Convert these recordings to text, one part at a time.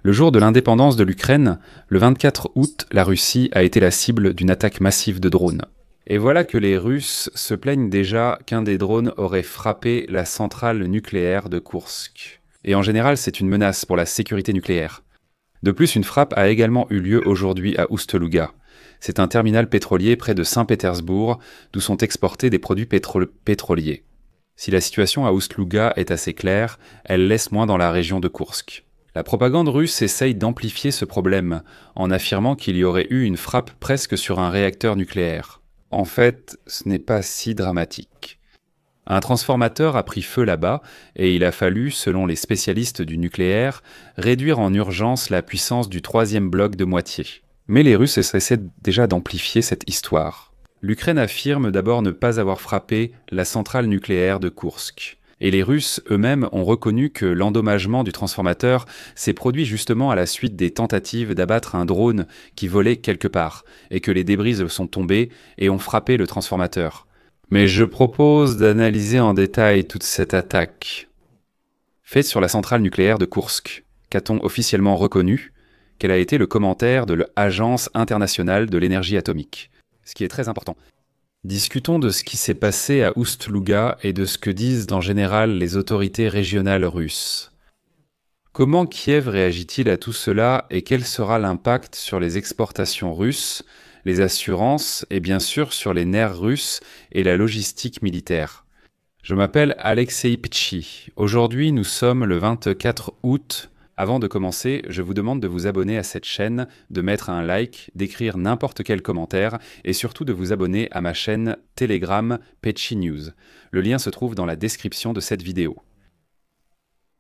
Le jour de l'indépendance de l'Ukraine, le 24 août, la Russie a été la cible d'une attaque massive de drones. Et voilà que les Russes se plaignent déjà qu'un des drones aurait frappé la centrale nucléaire de Koursk. Et en général, c'est une menace pour la sécurité nucléaire. De plus, une frappe a également eu lieu aujourd'hui à Oust-Louga. C'est un terminal pétrolier près de Saint-Pétersbourg, d'où sont exportés des produits pétroliers. Si la situation à Oust-Louga est assez claire, elle laisse moins dans la région de Koursk. La propagande russe essaye d'amplifier ce problème, en affirmant qu'il y aurait eu une frappe presque sur un réacteur nucléaire. En fait, ce n'est pas si dramatique. Un transformateur a pris feu là-bas, et il a fallu, selon les spécialistes du nucléaire, réduire en urgence la puissance du troisième bloc de moitié. Mais les Russes essaient déjà d'amplifier cette histoire. L'Ukraine affirme d'abord ne pas avoir frappé la centrale nucléaire de Koursk. Et les Russes eux-mêmes ont reconnu que l'endommagement du transformateur s'est produit justement à la suite des tentatives d'abattre un drone qui volait quelque part, et que les débris sont tombés et ont frappé le transformateur. Mais je propose d'analyser en détail toute cette attaque. Faite sur la centrale nucléaire de Koursk, qu'a-t-on officiellement reconnu? Quel a été le commentaire de l'Agence internationale de l'énergie atomique? Ce qui est très important. Discutons de ce qui s'est passé à Oust-Louga et de ce que disent en général les autorités régionales russes. Comment Kiev réagit-il à tout cela et quel sera l'impact sur les exportations russes, les assurances et bien sûr sur les nerfs russes et la logistique militaire? Je m'appelle Alexei Ptchi. Aujourd'hui, nous sommes le 24 août. Avant de commencer, je vous demande de vous abonner à cette chaîne, de mettre un like, d'écrire n'importe quel commentaire et surtout de vous abonner à ma chaîne Telegram Ptchi News. Le lien se trouve dans la description de cette vidéo.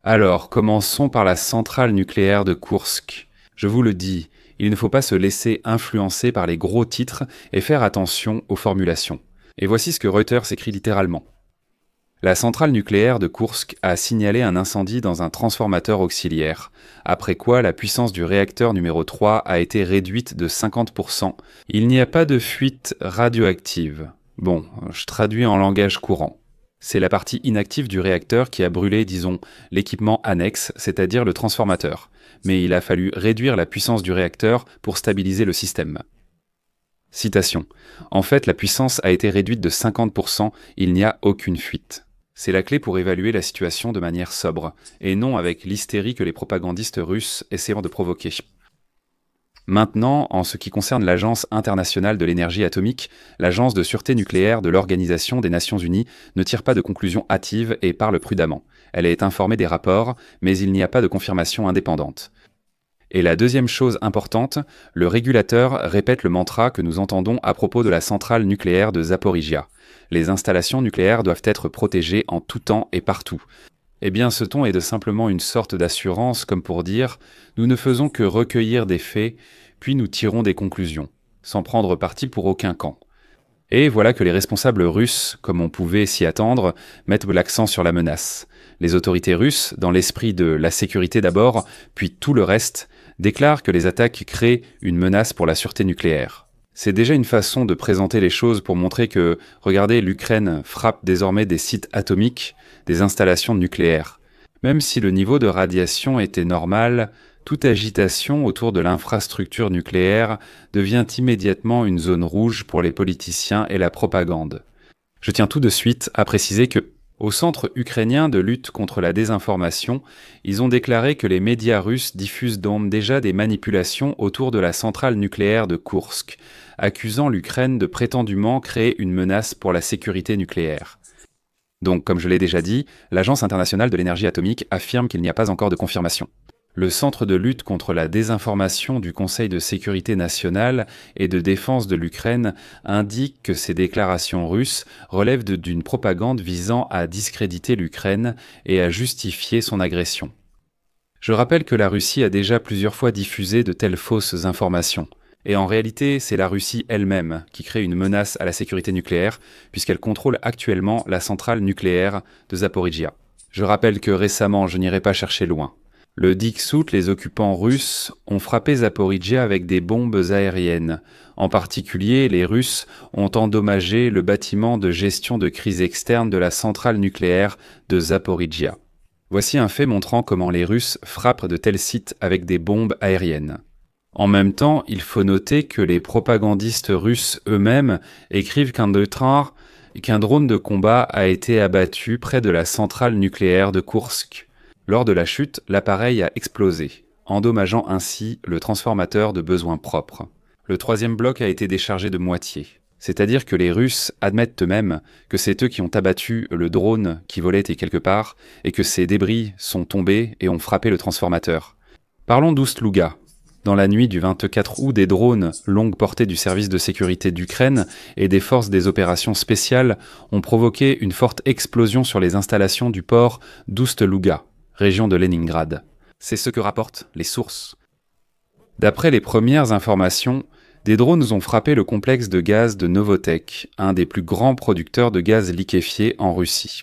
Alors, commençons par la centrale nucléaire de Koursk. Je vous le dis, il ne faut pas se laisser influencer par les gros titres et faire attention aux formulations. Et voici ce que Reuters écrit littéralement. La centrale nucléaire de Koursk a signalé un incendie dans un transformateur auxiliaire, après quoi la puissance du réacteur numéro 3 a été réduite de 50%. Il n'y a pas de fuite radioactive. Bon, je traduis en langage courant. C'est la partie inactive du réacteur qui a brûlé, disons, l'équipement annexe, c'est-à-dire le transformateur. Mais il a fallu réduire la puissance du réacteur pour stabiliser le système. Citation. En fait, la puissance a été réduite de 50%, il n'y a aucune fuite. C'est la clé pour évaluer la situation de manière sobre, et non avec l'hystérie que les propagandistes russes essaieront de provoquer. Maintenant, en ce qui concerne l'Agence internationale de l'énergie atomique, l'Agence de sûreté nucléaire de l'Organisation des Nations Unies ne tire pas de conclusions hâtives et parle prudemment. Elle est informée des rapports, mais il n'y a pas de confirmation indépendante. Et la deuxième chose importante, le régulateur répète le mantra que nous entendons à propos de la centrale nucléaire de Zaporijia. Les installations nucléaires doivent être protégées en tout temps et partout. Eh bien, ce ton est de simplement une sorte d'assurance, comme pour dire « nous ne faisons que recueillir des faits, puis nous tirons des conclusions, sans prendre parti pour aucun camp ». Et voilà que les responsables russes, comme on pouvait s'y attendre, mettent l'accent sur la menace. Les autorités russes, dans l'esprit de la sécurité d'abord, puis tout le reste, déclarent que les attaques créent une menace pour la sûreté nucléaire. C'est déjà une façon de présenter les choses pour montrer que, regardez, l'Ukraine frappe désormais des sites atomiques, des installations nucléaires. Même si le niveau de radiation était normal, toute agitation autour de l'infrastructure nucléaire devient immédiatement une zone rouge pour les politiciens et la propagande. Je tiens tout de suite à préciser que, au Centre ukrainien de lutte contre la désinformation, ils ont déclaré que les médias russes diffusent donc déjà des manipulations autour de la centrale nucléaire de Koursk, accusant l'Ukraine de prétendument créer une menace pour la sécurité nucléaire. Donc, comme je l'ai déjà dit, l'Agence internationale de l'énergie atomique affirme qu'il n'y a pas encore de confirmation. Le Centre de lutte contre la désinformation du Conseil de sécurité nationale et de défense de l'Ukraine indique que ces déclarations russes relèvent d'une propagande visant à discréditer l'Ukraine et à justifier son agression. Je rappelle que la Russie a déjà plusieurs fois diffusé de telles fausses informations. Et en réalité, c'est la Russie elle-même qui crée une menace à la sécurité nucléaire, puisqu'elle contrôle actuellement la centrale nucléaire de Zaporijia. Je rappelle que récemment, je n'irai pas chercher loin. Le 10 août, les occupants russes ont frappé Zaporijia avec des bombes aériennes. En particulier, les Russes ont endommagé le bâtiment de gestion de crise externe de la centrale nucléaire de Zaporijia. Voici un fait montrant comment les Russes frappent de tels sites avec des bombes aériennes. En même temps, il faut noter que les propagandistes russes eux-mêmes écrivent qu'un drone de combat a été abattu près de la centrale nucléaire de Koursk. Lors de la chute, l'appareil a explosé, endommageant ainsi le transformateur de besoin propre. Le troisième bloc a été déchargé de moitié. C'est-à-dire que les Russes admettent eux-mêmes que c'est eux qui ont abattu le drone qui volait quelque part, et que ces débris sont tombés et ont frappé le transformateur. Parlons d'Oust-Louga. Dans la nuit du 24 août, des drones longue portée du service de sécurité d'Ukraine et des forces des opérations spéciales ont provoqué une forte explosion sur les installations du port d'Oust-Louga, région de Leningrad. C'est ce que rapportent les sources. D'après les premières informations, des drones ont frappé le complexe de gaz de Novotek, un des plus grands producteurs de gaz liquéfié en Russie.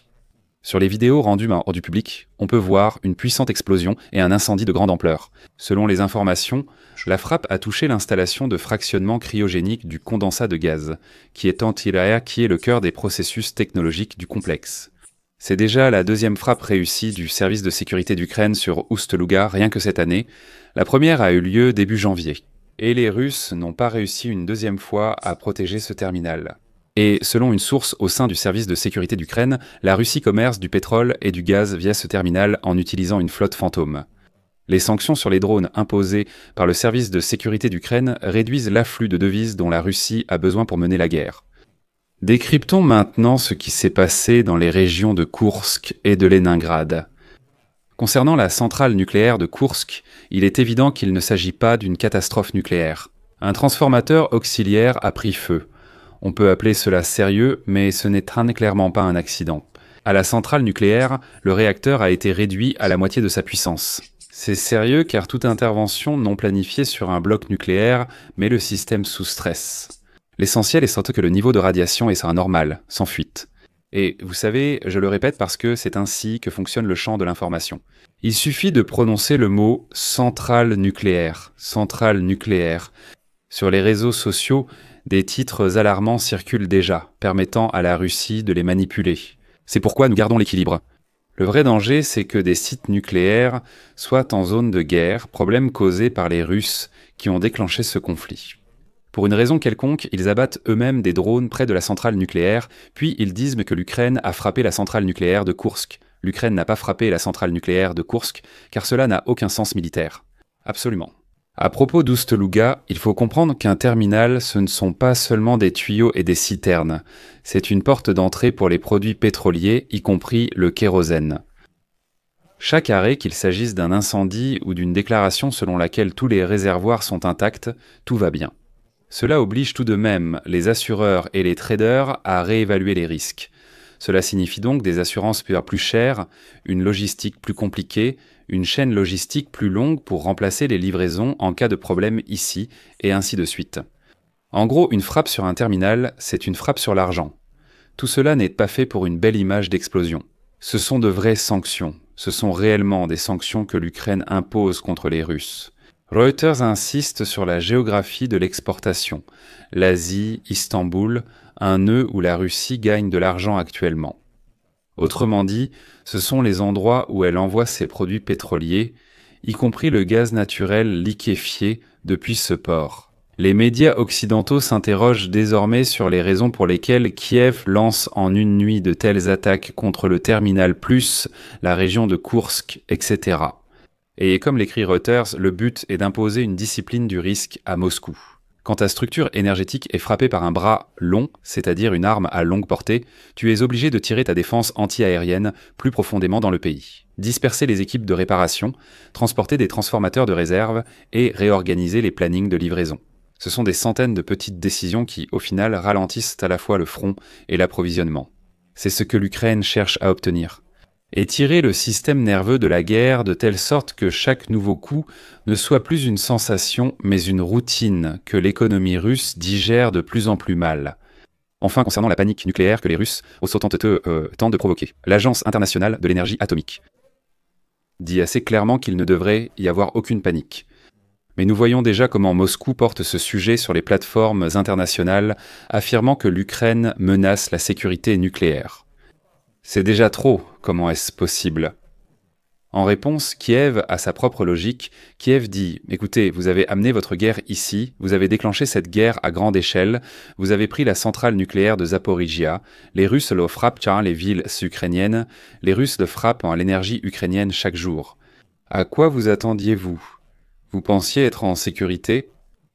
Sur les vidéos rendues hors du public, on peut voir une puissante explosion et un incendie de grande ampleur. Selon les informations, la frappe a touché l'installation de fractionnement cryogénique du condensat de gaz, qui est le cœur des processus technologiques du complexe. C'est déjà la deuxième frappe réussie du service de sécurité d'Ukraine sur Oust-Louga rien que cette année. La première a eu lieu début janvier. Et les Russes n'ont pas réussi une deuxième fois à protéger ce terminal. Et selon une source au sein du service de sécurité d'Ukraine, la Russie commerce du pétrole et du gaz via ce terminal en utilisant une flotte fantôme. Les sanctions sur les drones imposées par le service de sécurité d'Ukraine réduisent l'afflux de devises dont la Russie a besoin pour mener la guerre. Décryptons maintenant ce qui s'est passé dans les régions de Koursk et de Leningrad. Concernant la centrale nucléaire de Koursk, il est évident qu'il ne s'agit pas d'une catastrophe nucléaire. Un transformateur auxiliaire a pris feu. On peut appeler cela sérieux, mais ce n'est clairement pas un accident. À la centrale nucléaire, le réacteur a été réduit à la moitié de sa puissance. C'est sérieux car toute intervention non planifiée sur un bloc nucléaire met le système sous stress. L'essentiel est surtout que le niveau de radiation est normal, sans fuite. Et vous savez, je le répète parce que c'est ainsi que fonctionne le champ de l'information. Il suffit de prononcer le mot « centrale nucléaire ». Sur les réseaux sociaux, des titres alarmants circulent déjà, permettant à la Russie de les manipuler. C'est pourquoi nous gardons l'équilibre. Le vrai danger, c'est que des sites nucléaires soient en zone de guerre, problème causé par les Russes qui ont déclenché ce conflit. Pour une raison quelconque, ils abattent eux-mêmes des drones près de la centrale nucléaire, puis ils disent que l'Ukraine a frappé la centrale nucléaire de Koursk. L'Ukraine n'a pas frappé la centrale nucléaire de Koursk, car cela n'a aucun sens militaire. Absolument. À propos d'Oust-Louga, il faut comprendre qu'un terminal, ce ne sont pas seulement des tuyaux et des citernes. C'est une porte d'entrée pour les produits pétroliers, y compris le kérosène. Chaque arrêt, qu'il s'agisse d'un incendie ou d'une déclaration selon laquelle tous les réservoirs sont intacts, tout va bien. Cela oblige tout de même les assureurs et les traders à réévaluer les risques. Cela signifie donc des assurances plus chères, une logistique plus compliquée, une chaîne logistique plus longue pour remplacer les livraisons en cas de problème ici, et ainsi de suite. En gros, une frappe sur un terminal, c'est une frappe sur l'argent. Tout cela n'est pas fait pour une belle image d'explosion. Ce sont de vraies sanctions. Ce sont réellement des sanctions que l'Ukraine impose contre les Russes. Reuters insiste sur la géographie de l'exportation. L'Asie, Istanbul, un nœud où la Russie gagne de l'argent actuellement. Autrement dit, ce sont les endroits où elle envoie ses produits pétroliers, y compris le gaz naturel liquéfié depuis ce port. Les médias occidentaux s'interrogent désormais sur les raisons pour lesquelles Kiev lance en une nuit de telles attaques contre le terminal plus, la région de Koursk, etc. Et comme l'écrit Reuters, le but est d'imposer une discipline du risque à Moscou. Quand ta structure énergétique est frappée par un bras long, c'est-à-dire une arme à longue portée, tu es obligé de tirer ta défense anti-aérienne plus profondément dans le pays, disperser les équipes de réparation, transporter des transformateurs de réserve et réorganiser les plannings de livraison. Ce sont des centaines de petites décisions qui, au final, ralentissent à la fois le front et l'approvisionnement. C'est ce que l'Ukraine cherche à obtenir. Étirer le système nerveux de la guerre de telle sorte que chaque nouveau coup ne soit plus une sensation mais une routine que l'économie russe digère de plus en plus mal. Enfin, concernant la panique nucléaire que les Russes tentent de provoquer, l'Agence internationale de l'énergie atomique dit assez clairement qu'il ne devrait y avoir aucune panique. Mais nous voyons déjà comment Moscou porte ce sujet sur les plateformes internationales, affirmant que l'Ukraine menace la sécurité nucléaire. C'est déjà trop, comment est-ce possible ? En réponse, Kiev a sa propre logique. Kiev dit « Écoutez, vous avez amené votre guerre ici, vous avez déclenché cette guerre à grande échelle, vous avez pris la centrale nucléaire de Zaporizhia, les Russes le frappent car les villes ukrainiennes, les Russes le frappent en l'énergie ukrainienne chaque jour. À quoi vous attendiez-vous? Vous pensiez être en sécurité ?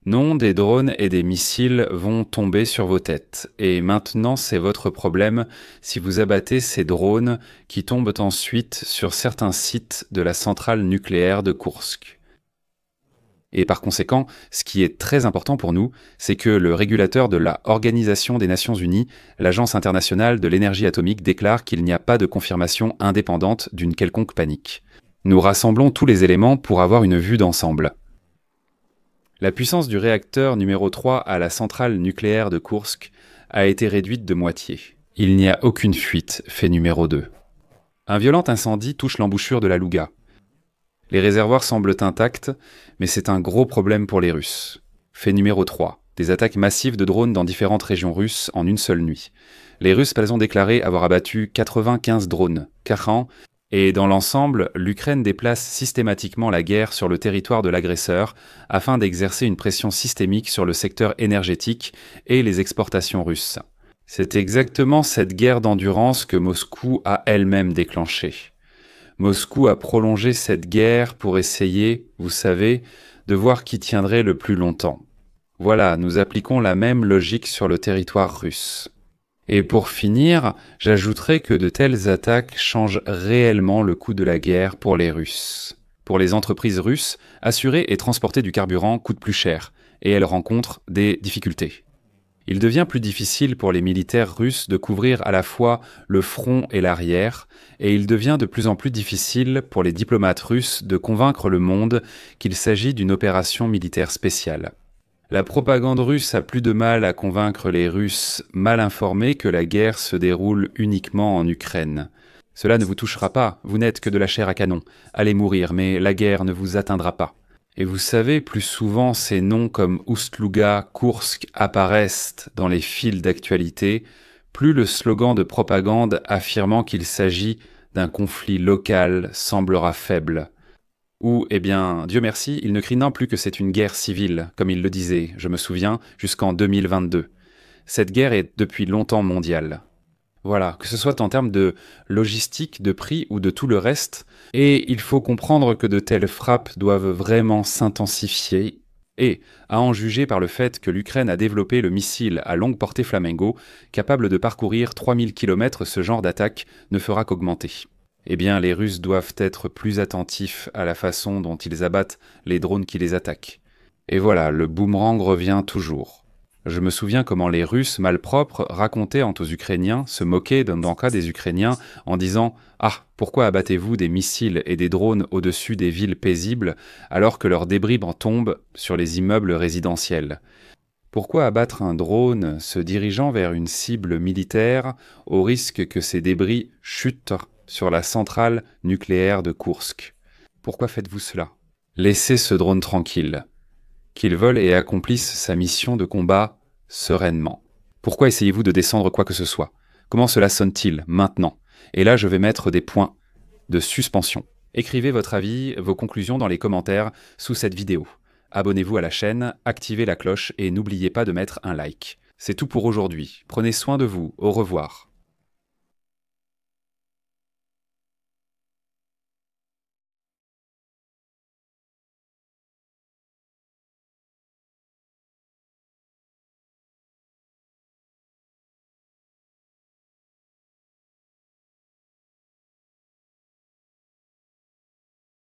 Non, des drones et des missiles vont tomber sur vos têtes. Et maintenant, c'est votre problème si vous abattez ces drones qui tombent ensuite sur certains sites de la centrale nucléaire de Koursk. Et par conséquent, ce qui est très important pour nous, c'est que le régulateur de la Organisation des Nations Unies, l'Agence internationale de l'énergie atomique, déclare qu'il n'y a pas de confirmation indépendante d'une quelconque panique. Nous rassemblons tous les éléments pour avoir une vue d'ensemble. La puissance du réacteur numéro 3 à la centrale nucléaire de Koursk a été réduite de moitié. Il n'y a aucune fuite, fait numéro 2. Un violent incendie touche l'embouchure de la Louga. Les réservoirs semblent intacts, mais c'est un gros problème pour les Russes. Fait numéro 3. Des attaques massives de drones dans différentes régions russes en une seule nuit. Les Russes ont déclaré avoir abattu 95 drones, 40. Et dans l'ensemble, l'Ukraine déplace systématiquement la guerre sur le territoire de l'agresseur afin d'exercer une pression systémique sur le secteur énergétique et les exportations russes. C'est exactement cette guerre d'endurance que Moscou a elle-même déclenchée. Moscou a prolongé cette guerre pour essayer, vous savez, de voir qui tiendrait le plus longtemps. Voilà, nous appliquons la même logique sur le territoire russe. Et pour finir, j'ajouterai que de telles attaques changent réellement le coût de la guerre pour les Russes. Pour les entreprises russes, assurer et transporter du carburant coûte plus cher, et elles rencontrent des difficultés. Il devient plus difficile pour les militaires russes de couvrir à la fois le front et l'arrière, et il devient de plus en plus difficile pour les diplomates russes de convaincre le monde qu'il s'agit d'une opération militaire spéciale. La propagande russe a plus de mal à convaincre les Russes mal informés que la guerre se déroule uniquement en Ukraine. Cela ne vous touchera pas, vous n'êtes que de la chair à canon. Allez mourir, mais la guerre ne vous atteindra pas. Et vous savez, plus souvent ces noms comme Oust-Louga, Koursk apparaissent dans les fils d'actualité, plus le slogan de propagande affirmant qu'il s'agit d'un conflit local semblera faible. Ou, eh bien, Dieu merci, il ne crie non plus que c'est une guerre civile, comme il le disait, je me souviens, jusqu'en 2022. Cette guerre est depuis longtemps mondiale. Voilà, que ce soit en termes de logistique, de prix ou de tout le reste, et il faut comprendre que de telles frappes doivent vraiment s'intensifier, et, à en juger par le fait que l'Ukraine a développé le missile à longue portée Flamingo, capable de parcourir 3000 km, ce genre d'attaque ne fera qu'augmenter. Eh bien, les Russes doivent être plus attentifs à la façon dont ils abattent les drones qui les attaquent. Et voilà, le boomerang revient toujours. Je me souviens comment les Russes malpropres racontaient aux Ukrainiens, se moquaient d'un cas des Ukrainiens en disant « Ah, pourquoi abattez-vous des missiles et des drones au-dessus des villes paisibles alors que leurs débris tombent sur les immeubles résidentiels ? Pourquoi abattre un drone se dirigeant vers une cible militaire au risque que ces débris chutent sur la centrale nucléaire de Koursk? Pourquoi faites-vous cela? Laissez ce drone tranquille. Qu'il vole et accomplisse sa mission de combat sereinement. Pourquoi essayez-vous de descendre quoi que ce soit? Comment cela sonne-t-il maintenant? Et là, je vais mettre des points de suspension. Écrivez votre avis, vos conclusions dans les commentaires sous cette vidéo. Abonnez-vous à la chaîne, activez la cloche et n'oubliez pas de mettre un like. C'est tout pour aujourd'hui. Prenez soin de vous. Au revoir.